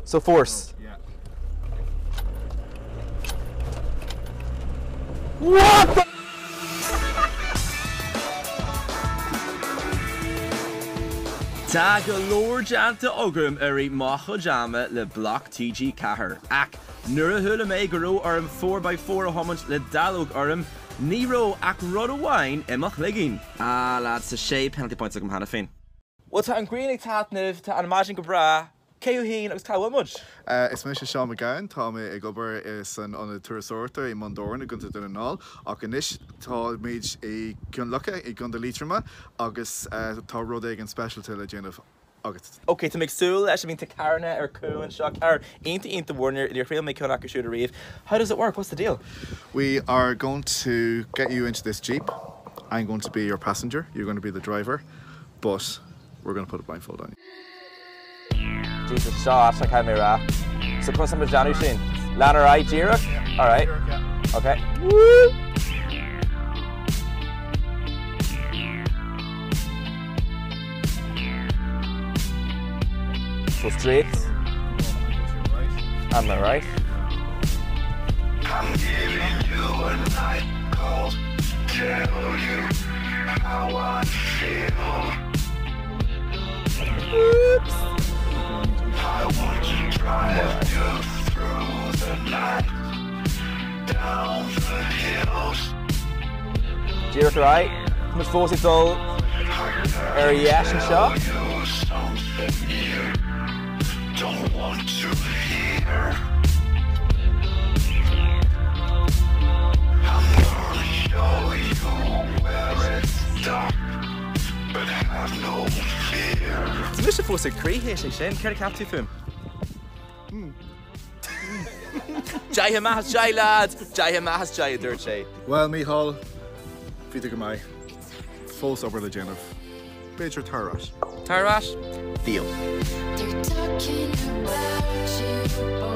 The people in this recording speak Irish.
So force. Yeah. What the? Tá go leor deanta ógram ar macha jama le block TG Cahar. Ac, nuair a thula mé go raibh orm 4x4 a homant le dalóg orm, ní raibh ach rud amháin imach ligin. Ah, lad, sa sé penalty points agam hana féin. Well, tá an greenig tatnif, tá an imagine go bra, céú hín agus tá much. Is mé Sean McGowan, tá mé ag obair is an tuairteoirte i Mondorn a gunta duna nál, ach inis tá méid i Cúnlacha i gunda lítrama agus tá rud ag an specialty le déanamh agus. Okay, to make soul, I should mean to Karna or Coon, Shock, or ain't the Warner, you're feeling make Konak or shoot a reef. How does it work? What's the deal? We are going to get you into this Jeep. I'm going to be your passenger, you're going to be the driver, but we're going to put a blindfold on you. Jesus, Shaw, I can't mirror. So, close number Johnny Sheen. Lana, right? Jira? Alright. Okay. Woo! So straight. Am I right? I'm giving you a night call to tell you how I feel. Oops. I want to drive you through the night, down the hills. Jira, right? Much force it's all. Yes, and shot. You something you don't want to hear. I'm gonna show you where it's dark, but have no fear. It's Mr. Force a create here, Shane. Care to cap to film? Jai Hamas, Jai lads, Jai Hamas, Jai dirt shade. Well, Michal, Peter Gamai, full sober le déanamh. Beidir Tarash. Tarash, deal. They're talking about you.